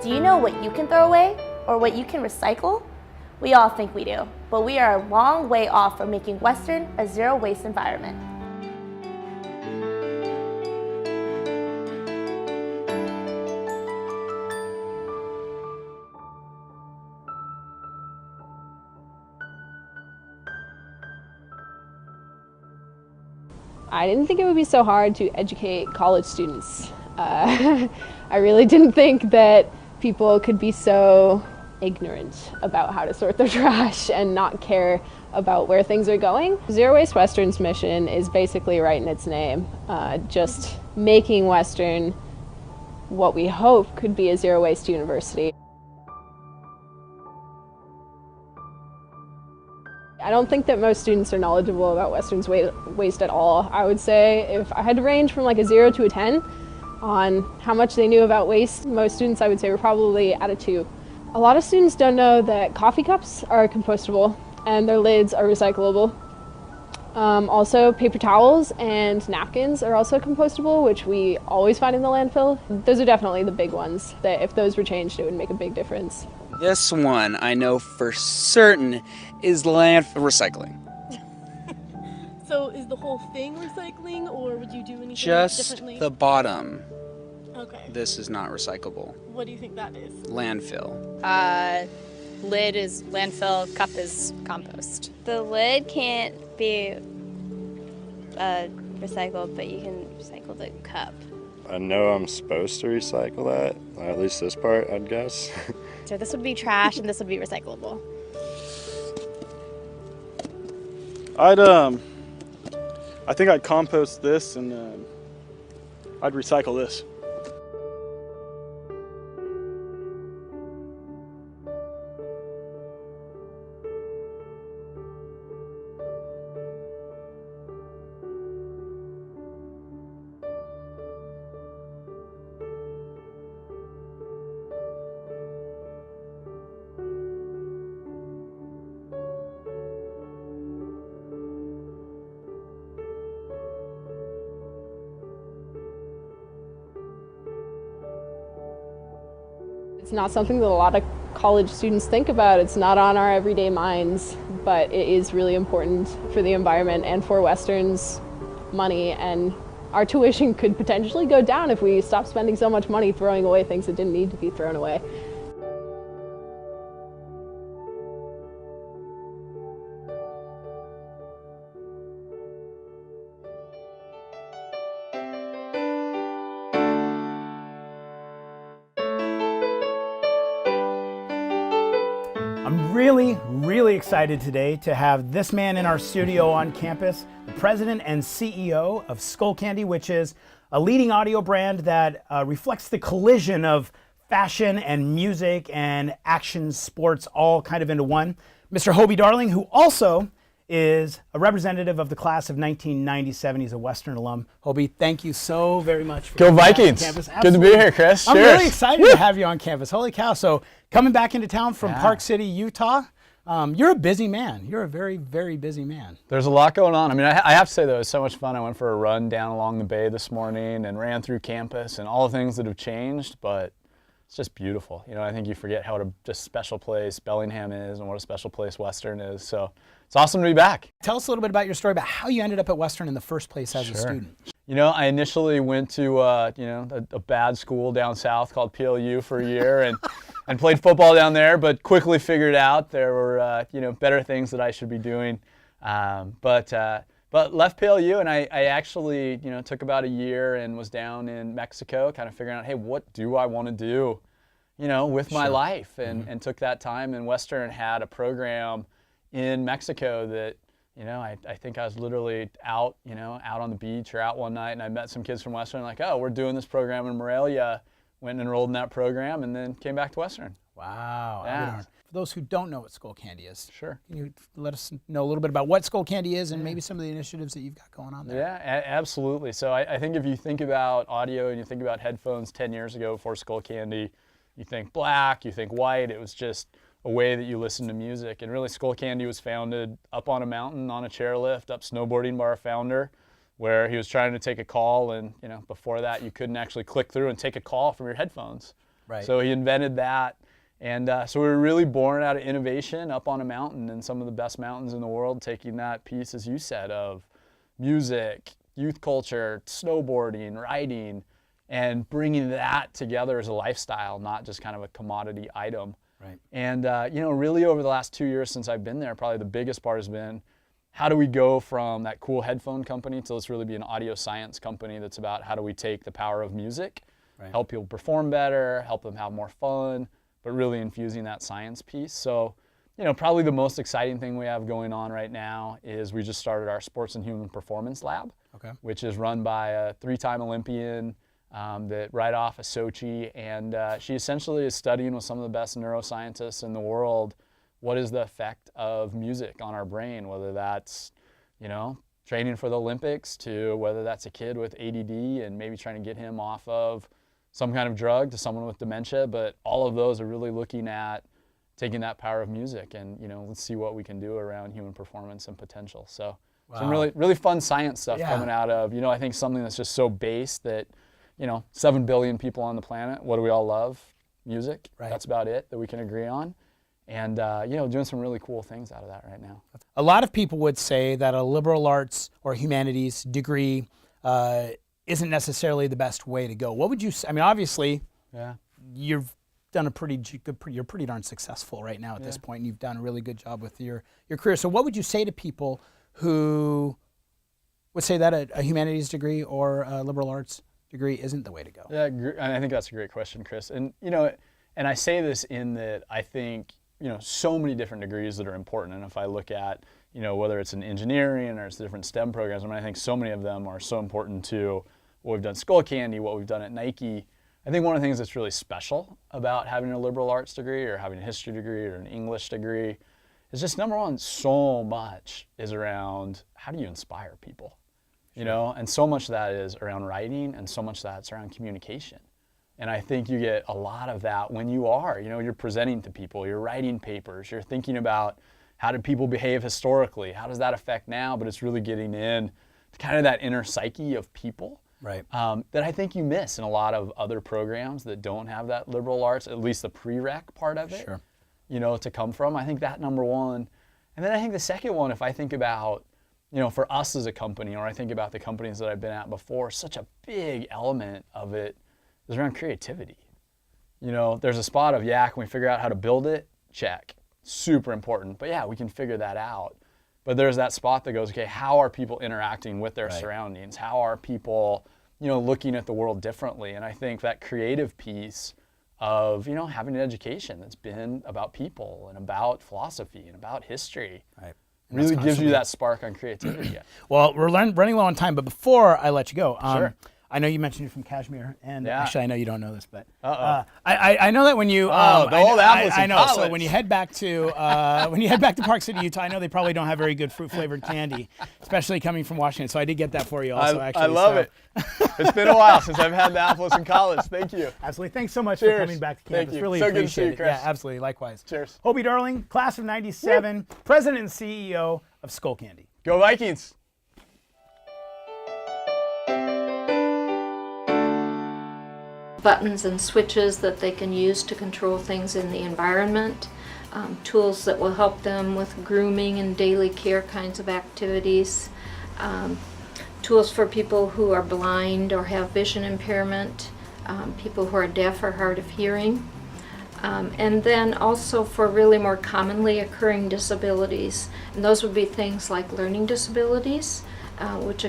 Do you know what you can throw away or what you can recycle? We all think we do, but we are a long way off from making Western a zero-waste environment. I didn't think it would be so hard to educate college students. I really didn't think that people could be so ignorant about how to sort their trash and not care about where things are going. Zero Waste Western's mission is basically right in its name, just making Western what we hope could be a zero waste university. I don't think that most students are knowledgeable about Western's waste at all. I would say if I had to range from like a 0 to a 10 on how much they knew about waste, most students I would say were probably at a 2. A lot of students don't know that coffee cups are compostable and their lids are recyclable. Also, paper towels and napkins are also compostable, which we always find in the landfill. Those are definitely the big ones that if those were changed, it would make a big difference. This one I know for certain is landfill recycling. So is the whole thing recycling, or would you do anything Just differently? the bottom. Okay. This is not recyclable. What do you think that is? Landfill. Lid is landfill, cup is compost. The lid can't be recycled, but you can recycle the cup. I know I'm supposed to recycle that, or at least this part, I'd guess. So this would be trash and this would be recyclable. I think I'd compost this and I'd recycle this. It's not something that a lot of college students think about. It's not on our everyday minds, but it is really important for the environment and for Western's money, and our tuition could potentially go down if we stop spending so much money throwing away things that didn't need to be thrown away. I'm really excited today to have this man in our studio on campus, the president and CEO of Skullcandy, which is a leading audio brand that reflects the collision of fashion and music and action sports all kind of into one. Mr. Hobie Darling, who also is a representative of the class of 1997. He's a Western alum. Hobie, thank you so very much for Go coming Vikings. on campus. Good to be here, Chris. I'm Cheers. really excited to have you on campus. Holy cow. So coming back into town from Park City, Utah, you're a busy man. You're a very, very busy man. There's a lot going on. I mean, I have to say, though, it was so much fun. I went for a run down along the bay this morning and ran through campus and all the things that have changed, but it's just beautiful. You know, I think you forget how just special place Bellingham is and what a special place Western is. So it's awesome to be back. Tell us a little bit about your story about how you ended up at Western in the first place as a student. You know, I initially went to a bad school down south called PLU for a year and played football down there, but quickly figured out there were better things that I should be doing. But left PLU, and I actually took about a year and was down in Mexico, kind of figuring out, hey, what do I want to do, with my life, and took that time. And Western had a program in Mexico that. I think I was literally out on the beach or out one night, and I met some kids from Western, like, oh, we're doing this program in Morelia. Went and enrolled in that program, and then came back to Western. Wow. Yeah. For those who don't know what Skullcandy is, sure. Can you let us know a little bit about what Skullcandy is and maybe some of the initiatives that you've got going on there? Yeah, absolutely. So I think if you think about audio and you think about headphones 10 years ago before Skullcandy, you think black, you think white. It was just a way that you listen to music. And really, Skullcandy was founded up on a mountain on a chairlift, up snowboarding by our founder, where he was trying to take a call, and before that you couldn't actually click through and take a call from your headphones. Right. So he invented that. And so we were really born out of innovation up on a mountain, and some of the best mountains in the world, taking that piece, as you said, of music, youth culture, snowboarding, riding, and bringing that together as a lifestyle, not just kind of a commodity item. Right. And really over the last 2 years since I've been there, probably the biggest part has been, how do we go from that cool headphone company to let's really be an audio science company that's about how do we take the power of music, help people perform better, help them have more fun, but really infusing that science piece. So, probably the most exciting thing we have going on right now is we just started our Sports and Human Performance Lab, which is run by a 3-time Olympian that right off of Sochi, and she essentially is studying with some of the best neuroscientists in the world what is the effect of music on our brain, whether that's, training for the Olympics to whether that's a kid with ADD and maybe trying to get him off of some kind of drug to someone with dementia, but all of those are really looking at taking that power of music and, let's see what we can do around human performance and potential. So some really, really fun science stuff coming out of, I think something that's just so base that, 7 billion people on the planet, what do we all love? Music. Right. That's about it that we can agree on. And, doing some really cool things out of that right now. A lot of people would say that a liberal arts or humanities degree isn't necessarily the best way to go. What would you say? I mean, obviously, you've done you're pretty darn successful right now at this point, and you've done a really good job with your career. So what would you say to people who would say that a humanities degree or a liberal arts degree isn't the way to go? Yeah, and I think that's a great question, Chris. And, and I say this in that I think, so many different degrees that are important. And if I look at, whether it's in engineering or it's different STEM programs, I think so many of them are so important to what we've done at Skullcandy, what we've done at Nike. I think one of the things that's really special about having a liberal arts degree or having a history degree or an English degree is just, number one, so much is around how do you inspire people, and so much of that is around writing and so much of that's around communication. And I think you get a lot of that when you are, you're presenting to people, you're writing papers, you're thinking about how did people behave historically, how does that affect now, but it's really getting in to kind of that inner psyche of people that I think you miss in a lot of other programs that don't have that liberal arts, at least the prereq part of it, to come from. I think that number one. And then I think the second one, if I think about, for us as a company, or I think about the companies that I've been at before, such a big element of it is around creativity. There's a spot of, can we figure out how to build it? Check. Super important. But we can figure that out. But there's that spot that goes, okay, how are people interacting with their surroundings? How are people, looking at the world differently? And I think that creative piece of, having an education that's been about people and about philosophy and about history really gives you that spark on creativity. Well, we're running low on time, but before I let you go, Sure. I know you mentioned you're from Kashmir, and actually I know you don't know this, but I know that when you the old Appleton I know. College. So when you head back to Park City, Utah, I know they probably don't have very good fruit flavored candy, especially coming from Washington. So I did get that for you also. I love it. It's been a while since I've had the Appleton College. Thank you. Absolutely. Thanks so much for coming back to campus. Thank you. Really so appreciate good to see you, it. Chris. Yeah, absolutely. Likewise. Cheers. Hobie Darling, class of '97, president and CEO of Skullcandy. Go Vikings. Buttons and switches that they can use to control things in the environment, tools that will help them with grooming and daily care kinds of activities, tools for people who are blind or have vision impairment, people who are deaf or hard of hearing, and then also for really more commonly occurring disabilities. And those would be things like learning disabilities, which